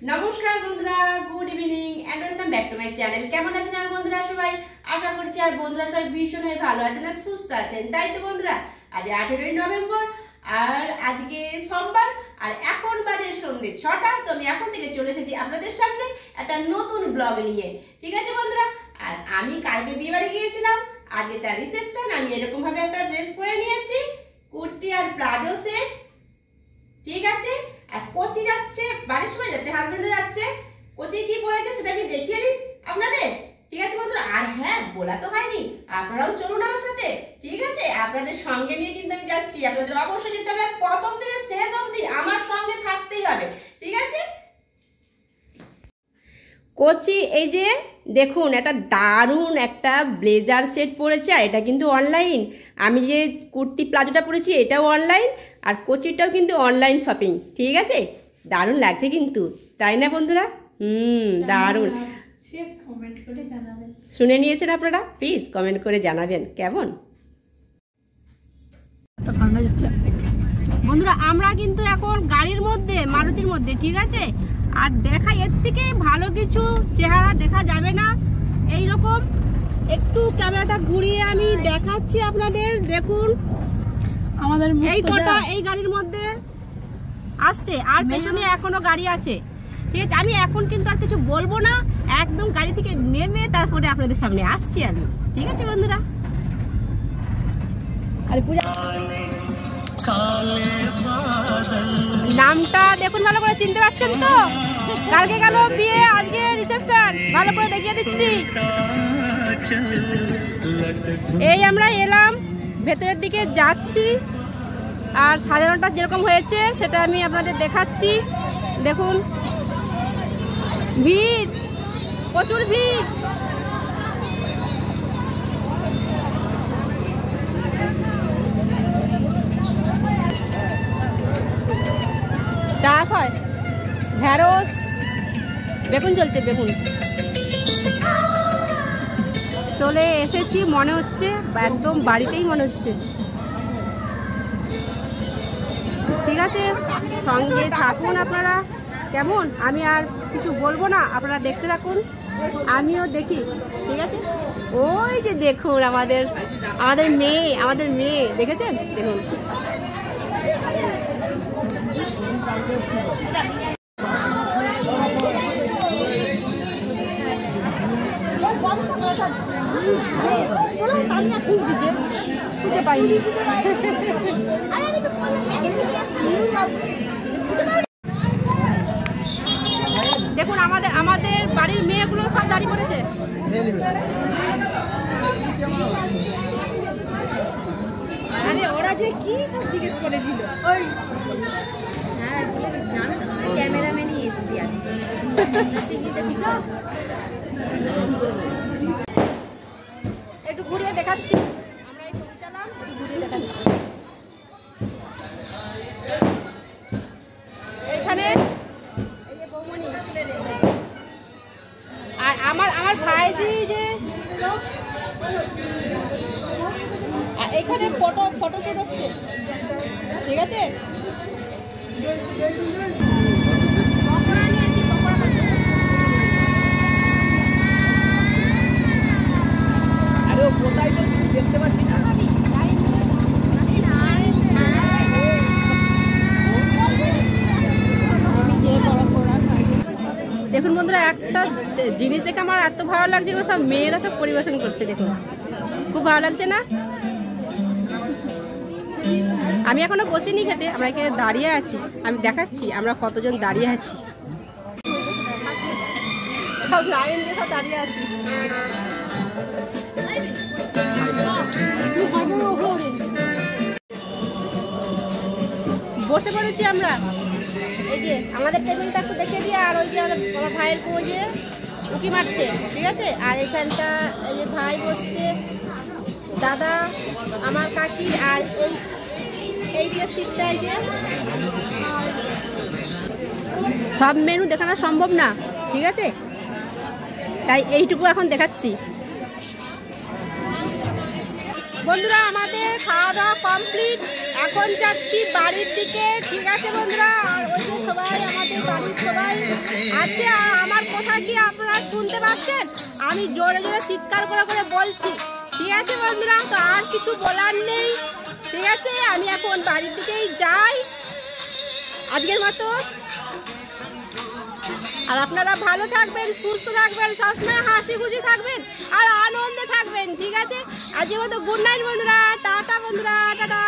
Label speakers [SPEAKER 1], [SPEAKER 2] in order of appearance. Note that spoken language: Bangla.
[SPEAKER 1] নমস্কার বন্ধুরা, good evening and welcome back to my channel. কেমন আছেন আর বন্ধুরা সবাই? আশা করছি আর বন্ধুরা সবাই ভীষণই ভালো আছেন আর সুস্থ আছেন, তাই তো বন্ধুরা? আজ 18 নভেম্বর আর আজকে সোমবার আর এখন বাজে সন্ধ্যে 6টা। তো আমি এখন থেকে চলে এসেছি আপনাদের সামনে একটা নতুন ব্লগ নিয়ে, ঠিক আছে বন্ধুরা? আর আমি কালকে বিয়ে বাড়ি গিয়েছিলাম, আজকে তার রিসেপশন। আমি এরকম ভাবে একটা ড্রেস পরে নিয়েছি, কুর্তি আর প্লাজো সেট, ঠিক আছে? আর কোচি যাচ্ছে, বাড়ির সবাই যাচ্ছে, হাজবেন্ডও যাচ্ছে। কোচি কি পরেছে সেটা আমি দেখিয়ে দিই আপনাদের, ঠিক আছে বন্ধুরা? আর হ্যাঁ, বলা তো হয়নি, আপনারাও চলুন আমার সাথে, ঠিক আছে? আপনাদের সঙ্গে নিয়ে কিন্তু আমি যাচ্ছি, আপনাদের অবশ্যই যেতে হবে, প্রথম থেকে শেষ অবধি আমার সঙ্গে থাকতেই হবে, ঠিক আছে? কোচি এই যে দেখুন, একটা দারুণ একটা ব্লেজার সেট পরেছে, আর এটা কিন্তু অনলাইন। আমি যে কুর্তি প্লাজোটা পরেছি এটাও অনলাইন, আর কোচিটাও কিন্তু অনলাইন শপিং, ঠিক আছে? দারুণ লাগছে কিন্তু, তাই না বন্ধুরা? দারুণ।
[SPEAKER 2] কমেন্ট করে জানাবেন।
[SPEAKER 1] শুনে নিয়েছেন আপনারা? প্লিজ কমেন্ট করে জানাবেন কেমন। বন্ধুরা আমরা কিন্তু এখন গাড়ির মধ্যে, মারুতির মধ্যে, ঠিক আছে? আর দেখা এর থেকে ভালো কিছু চেহারা দেখা যাবে না। এই রকম একটু ক্যামেরাটা ঘুরিয়ে আমি দেখাচ্ছি আপনাদের, দেখুন আমাদের এই কটা এই গাড়ির মধ্যে আসছে, আর পেছনে এখনো গাড়ি আছে, ঠিক আছে? আমি এখন কিন্তু আর কিছু বলবো না, একদম গাড়ি থেকে নেমে তারপরে আপনাদের সামনে আসছি আমি, ঠিক আছে বন্ধুরা? আরে পূজা নামটা দেখুন, ভালো করে চিনতে পারছেন তো? কালকে গেল বিয়ে, আজকে রিসেপশন, ভালো করে দেখিয়ে দিচ্ছি। এই আমরা এলাম, ভেতরের দিকে যাচ্ছি, আর সাজানোটা যেরকম হয়েছে সেটা আমি আপনাদের দেখাচ্ছি। দেখুন ভিড়, প্রচুর ভিড়। চাষ হয়, ঢেঁড়স, বেগুন চলছে, বেগুন চলে এসেছি মনে হচ্ছে, একদম বাড়িতেই মনে হচ্ছে, ঠিক আছে? সঙ্গে থাকুন আপনারা, কেমন? আমি আর কিছু বলবো না, আপনারা দেখতে থাকুন, আমিও দেখি, ঠিক আছে? ওই যে দেখুন আমাদের মেয়ে দেখেছেন? দেখুন দেখুন আমাদের বাড়ির মেয়েগুলো সব দাঁড়িয়ে পড়েছে। আরে ওরা যে কি সব জিজ্ঞেস করে দিল, ওই হ্যাঁ জানো তো, তোদের ক্যামেরাম্যানই এসেছি আজকে। একটু ঘুরিয়ে দেখাচ্ছি, আমরা এই পৌঁছালাম, একটু ঘুরিয়ে দেখাচ্ছি। এখানে এই যে বৌমনি আর আমার ভাইজি যে এখানে ফটোশুট হচ্ছে, ঠিক আছে? আরে ও কোথায় দেখতে পাচ্ছি না। দেখুন বন্ধুরা, একটা জিনিস দেখে আমার এত ভালো লাগছে, সব মেয়েরা সব পরিবেশন করছে, দেখুন খুব ভালো লাগছে না? আমি এখনো বসিনি খেতে, আমরা এখানে দাঁড়িয়ে আছি, আমি দেখাচ্ছি আমরা কতজন দাঁড়িয়ে আছি, সব লাইন দিয়ে সব দাঁড়িয়ে আছি। বসে পড়েছি আমরা, এই যে আমাদের টেবিলটা একটু দেখিয়ে দিয়ে, আর ওই যে আমার ভাইয়ের বউ যে উঁকি মারছে, ঠিক আছে? আর এখানটা এই যে ভাই বসছে, দাদা, আমার কাকি, আর এই যে সিটটা, এই যে সব মেনু দেখানো সম্ভব না, ঠিক আছে? তাই এইটুকু এখন দেখাচ্ছি। বন্ধুরা আমাদের খাওয়া দাওয়া কমপ্লিট, এখন যাচ্ছি বাড়ির দিকে, ঠিক আছে বন্ধুরা? আর ওই যে সবাই আমাদের বাড়ির সবাই আচ্ছা, আমার কথা কি আপনারা শুনতে পাচ্ছেন? আমি জোরে জোরে চিৎকার করে করে বলছি। ঠিক আছে বন্ধুরা, তো আর কিছু বলার নেই। ঠিক আছে, আমি এখন বাড়ির দিকেই যাই আজকের মতো। আর আপনারা ভালো থাকবেন, সুস্থ থাকবেন, সবসময় হাসি খুশি থাকবেন আর আনন্দে থাকবেন। ঠিক আছে, আজকের মতো গুড নাইট বন্ধুরা, টাটা বন্ধুরা, টাটা।